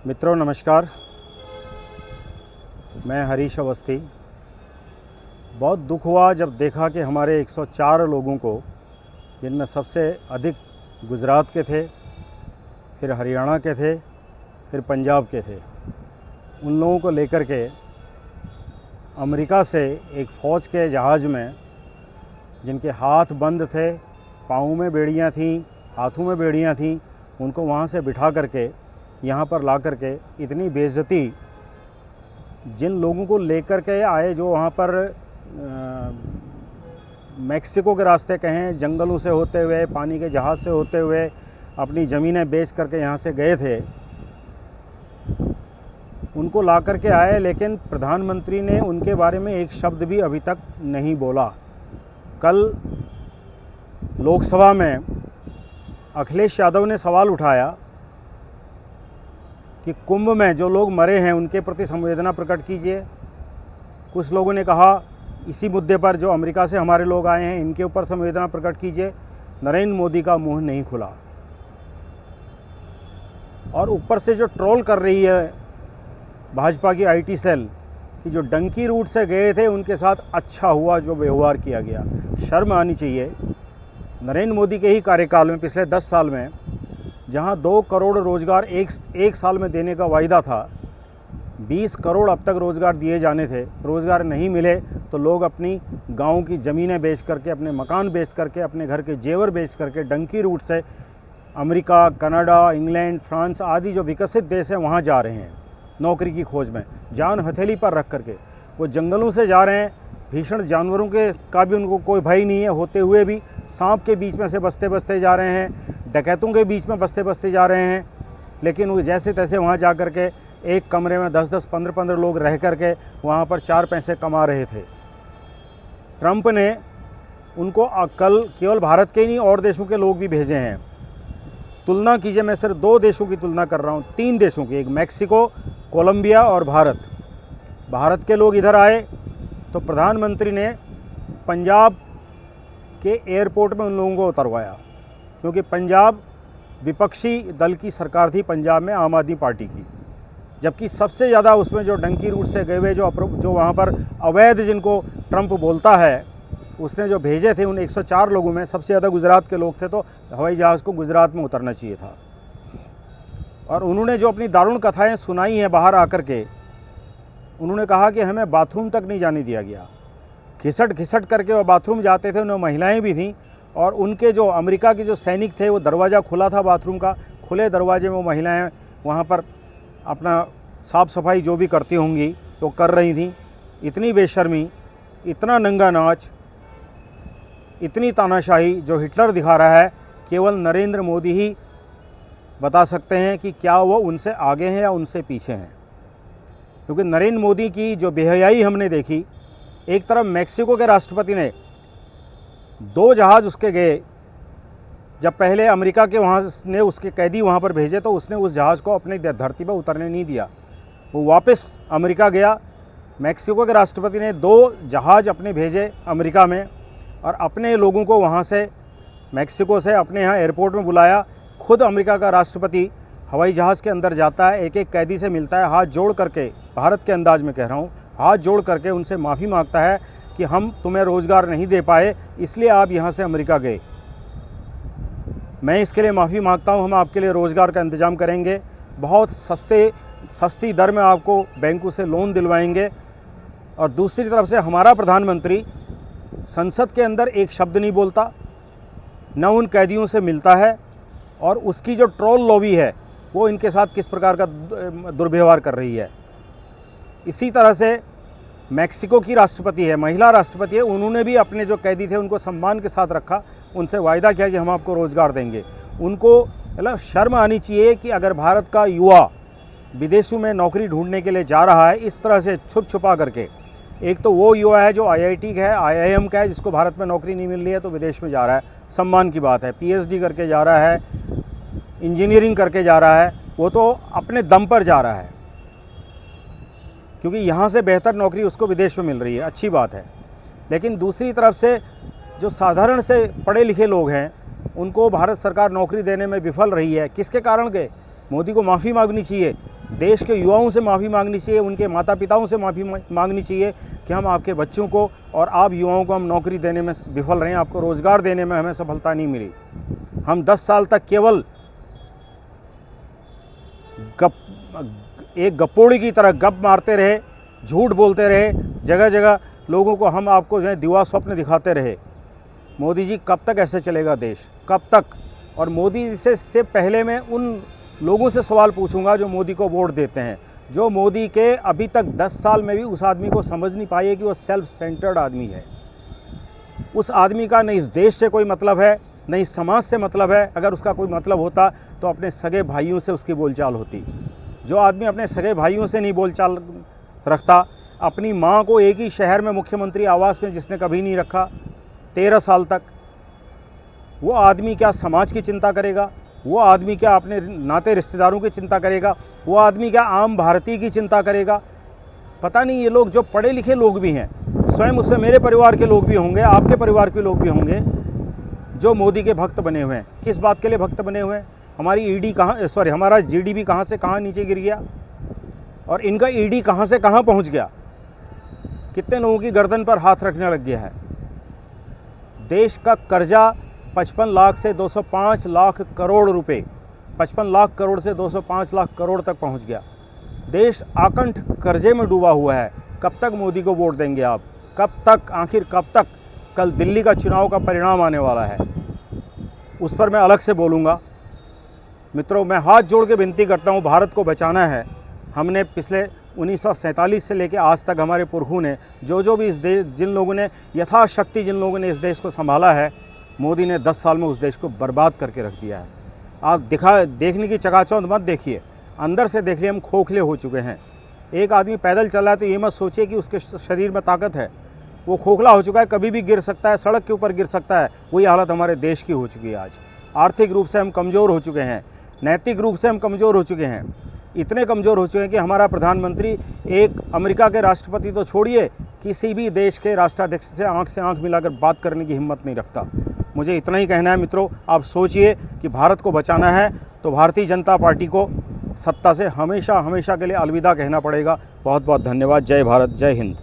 मित्रों नमस्कार, मैं हरीश अवस्थी। बहुत दुख हुआ जब देखा कि हमारे 104 लोगों को, जिनमें सबसे अधिक गुजरात के थे, फिर हरियाणा के थे, फिर पंजाब के थे, उन लोगों को लेकर के अमेरिका से एक फ़ौज के जहाज़ में, जिनके हाथ बंद थे, पाँव में बेड़ियाँ थीं, हाथों में बेड़ियाँ थीं, उनको वहाँ से बिठा करके यहाँ पर ला करके इतनी बेइज्जती, जिन लोगों को लेकर के आए जो वहाँ पर मैक्सिको के रास्ते कहें, जंगलों से होते हुए, पानी के जहाज़ से होते हुए अपनी ज़मीनें बेच करके यहाँ से गए थे, उनको ला करके आए, लेकिन प्रधानमंत्री ने उनके बारे में एक शब्द भी अभी तक नहीं बोला। कल लोकसभा में अखिलेश यादव ने सवाल उठाया कि कुंभ में जो लोग मरे हैं उनके प्रति संवेदना प्रकट कीजिए। कुछ लोगों ने कहा इसी मुद्दे पर जो अमेरिका से हमारे लोग आए हैं इनके ऊपर संवेदना प्रकट कीजिए। नरेंद्र मोदी का मुंह नहीं खुला, और ऊपर से जो ट्रोल कर रही है भाजपा की आईटी सेल कि जो डंकी रूट से गए थे उनके साथ अच्छा हुआ जो व्यवहार किया गया। शर्म आनी चाहिए। नरेंद्र मोदी के ही कार्यकाल में पिछले 10 साल में, जहां 2 करोड़ रोज़गार एक साल में देने का वायदा था, 20 करोड़ अब तक रोज़गार दिए जाने थे, रोज़गार नहीं मिले तो लोग अपनी गांव की ज़मीनें बेच करके, अपने मकान बेच करके, अपने घर के जेवर बेच करके डंकी रूट से अमेरिका, कनाडा, इंग्लैंड, फ्रांस आदि जो विकसित देश हैं वहाँ जा रहे हैं नौकरी की खोज में, जान हथेली पर रख करके। वो जंगलों से जा रहे हैं, भीषण जानवरों के का भी उनको कोई भय नहीं है, होते हुए भी सांप के बीच में से बसते बसते जा रहे हैं, डकैतों के बीच में बसते बसते जा रहे हैं, लेकिन वो जैसे तैसे वहाँ जा कर के एक कमरे में 10-10, 15-15 लोग रह कर के वहाँ पर 4 पैसे कमा रहे थे। ट्रंप ने उनको कल केवल भारत के ही नहीं और देशों के लोग भी भेजे हैं। तुलना कीजिए, मैं सिर्फ 2 देशों की तुलना कर रहा हूँ, 3 देशों की, एक मैक्सिको, कोलंबिया और भारत। भारत के लोग इधर आए तो प्रधानमंत्री ने पंजाब के एयरपोर्ट में उन लोगों को उतरवाया, क्योंकि पंजाब विपक्षी दल की सरकार थी पंजाब में, आम आदमी पार्टी की, जबकि सबसे ज़्यादा उसमें जो डंकी रूट से गए हुए जो वहाँ पर अवैध, जिनको ट्रंप बोलता है, उसने जो भेजे थे उन 104 लोगों में सबसे ज़्यादा गुजरात के लोग थे। तो हवाई जहाज़ को गुजरात में उतरना चाहिए था। और उन्होंने जो अपनी दारुण कथाएं सुनाई हैं बाहर आकर के, उन्होंने कहा कि हमें बाथरूम तक नहीं जाने दिया गया। घिसट घिसट करके वो बाथरूम जाते थे, उनमें महिलाएं भी थीं, और उनके जो अमेरिका के जो सैनिक थे वो दरवाज़ा खुला था बाथरूम का, खुले दरवाजे में वो महिलाएं वहाँ पर अपना साफ़ सफाई जो भी करती होंगी तो कर रही थीं। इतनी बेशर्मी, इतना नंगा नाच, इतनी तानाशाही जो हिटलर दिखा रहा है, केवल नरेंद्र मोदी ही बता सकते हैं कि क्या वो उनसे आगे हैं या उनसे पीछे हैं। क्योंकि नरेंद्र मोदी की जो बेहयाई हमने देखी, एक तरफ मैक्सिको के राष्ट्रपति ने 2 जहाज़ उसके गए, जब पहले अमेरिका के वहाँ ने उसके कैदी वहाँ पर भेजे तो उसने उस जहाज़ को अपनी धरती पर उतरने नहीं दिया, वो वापस अमेरिका गया। मैक्सिको के राष्ट्रपति ने 2 जहाज़ अपने भेजे अमेरिका में, और अपने लोगों को वहाँ से मैक्सिको से अपने यहाँ एयरपोर्ट में बुलाया। खुद अमेरिका का राष्ट्रपति हवाई जहाज़ के अंदर जाता है, एक एक कैदी से मिलता है, हाथ जोड़ करके, भारत के अंदाज में कह रहा हूँ, हाथ जोड़ करके उनसे माफ़ी मांगता है कि हम तुम्हें रोज़गार नहीं दे पाए, इसलिए आप यहाँ से अमेरिका गए। मैं इसके लिए माफ़ी मांगता हूँ, हम आपके लिए रोज़गार का इंतज़ाम करेंगे, बहुत सस्ती दर में आपको बैंकों से लोन दिलवाएंगे। और दूसरी तरफ से हमारा प्रधानमंत्री संसद के अंदर एक शब्द नहीं बोलता, न उन कैदियों से मिलता है, और उसकी जो ट्रोल लॉबी है वो इनके साथ किस प्रकार का दुर्व्यवहार कर रही है। इसी तरह से मैक्सिको की राष्ट्रपति है, महिला राष्ट्रपति है, उन्होंने भी अपने जो कैदी थे उनको सम्मान के साथ रखा, उनसे वायदा किया कि हम आपको रोज़गार देंगे। उनको मतलब शर्म आनी चाहिए कि अगर भारत का युवा विदेशों में नौकरी ढूंढने के लिए जा रहा है इस तरह से छुप छुपा करके, एक तो वो युवा है जो आईआईटी का है, आईआईएम का है, जिसको भारत में नौकरी नहीं मिल रही है तो विदेश में जा रहा है, सम्मान की बात है, पीएचडी करके जा रहा है, इंजीनियरिंग करके जा रहा है, वो तो अपने दम पर जा रहा है, क्योंकि यहाँ से बेहतर नौकरी उसको विदेश में मिल रही है, अच्छी बात है। लेकिन दूसरी तरफ से जो साधारण से पढ़े लिखे लोग हैं उनको भारत सरकार नौकरी देने में विफल रही है। किसके कारण गए? मोदी को माफ़ी मांगनी चाहिए। देश के युवाओं से माफ़ी मांगनी चाहिए, उनके माता पिताओं से माफ़ी मांगनी चाहिए कि हम आपके बच्चों को और आप युवाओं को हम नौकरी देने में विफल रहे हैं, आपको रोज़गार देने में हमें सफलता नहीं मिली। हम 10 साल तक केवल एक गप्पोड़ी की तरह गप मारते रहे, झूठ बोलते रहे, जगह जगह लोगों को हम आपको जो है दिवा स्वप्न दिखाते रहे। मोदी जी कब तक ऐसे चलेगा देश, कब तक? और मोदी जी से पहले मैं उन लोगों से सवाल पूछूंगा जो मोदी को वोट देते हैं, जो मोदी के अभी तक 10 साल में भी उस आदमी को समझ नहीं पाए कि वो सेल्फ सेंटर्ड आदमी है। उस आदमी का न इस देश से कोई मतलब है, न इस समाज से मतलब है। अगर उसका कोई मतलब होता तो अपने सगे भाइयों से उसकी बोलचाल होती। जो आदमी अपने सगे भाइयों से नहीं बोलचाल रखता, अपनी माँ को एक ही शहर में मुख्यमंत्री आवास में जिसने कभी नहीं रखा 13 साल तक, वो आदमी क्या समाज की चिंता करेगा? वो आदमी क्या अपने नाते रिश्तेदारों की चिंता करेगा? वो आदमी क्या आम भारतीय की चिंता करेगा? पता नहीं। ये लोग जो पढ़े लिखे लोग भी हैं, स्वयं उससे मेरे परिवार के लोग भी होंगे, आपके परिवार के लोग भी होंगे, जो मोदी के भक्त बने हुए हैं। किस बात के लिए भक्त बने हुए हैं? हमारी ईडी कहाँ, सॉरी हमारा जीडीपी कहाँ से कहाँ नीचे गिर गया और इनका ईडी कहाँ से कहाँ पहुँच गया। कितने लोगों की गर्दन पर हाथ रखने लग गया है। देश का कर्जा 55 लाख से 205 लाख करोड़ रुपए, 55 लाख करोड़ से 205 लाख करोड़ तक पहुंच गया। देश आकंठ कर्जे में डूबा हुआ है। कब तक मोदी को वोट देंगे आप? कब तक? आखिर कब तक? कल दिल्ली का चुनाव का परिणाम आने वाला है, उस पर मैं अलग से बोलूँगा। मित्रों, मैं हाथ जोड़ के विनती करता हूँ, भारत को बचाना है। हमने पिछले 1947 से लेकर आज तक हमारे पुरखों ने जो भी इस देश, जिन लोगों ने यथाशक्ति जिन लोगों ने इस देश को संभाला है, मोदी ने 10 साल में उस देश को बर्बाद करके रख दिया है। आप देखने की चकाचौंध मत देखिए, अंदर से देखिए हम खोखले हो चुके हैं। एक आदमी पैदल चल रहा है तो ये मत सोचिए कि उसके शरीर में ताकत है, वो खोखला हो चुका है, कभी भी गिर सकता है, सड़क के ऊपर गिर सकता है। वही हालत हमारे देश की हो चुकी है आज। आर्थिक रूप से हम कमज़ोर हो चुके हैं, नैतिक रूप से हम कमज़ोर हो चुके हैं। इतने कमज़ोर हो चुके हैं कि हमारा प्रधानमंत्री एक अमेरिका के राष्ट्रपति तो छोड़िए, किसी भी देश के राष्ट्राध्यक्ष से आंख मिलाकर बात करने की हिम्मत नहीं रखता। मुझे इतना ही कहना है मित्रों, आप सोचिए कि भारत को बचाना है तो भारतीय जनता पार्टी को सत्ता से हमेशा हमेशा के लिए अलविदा कहना पड़ेगा। बहुत बहुत धन्यवाद। जय भारत, जय हिंद।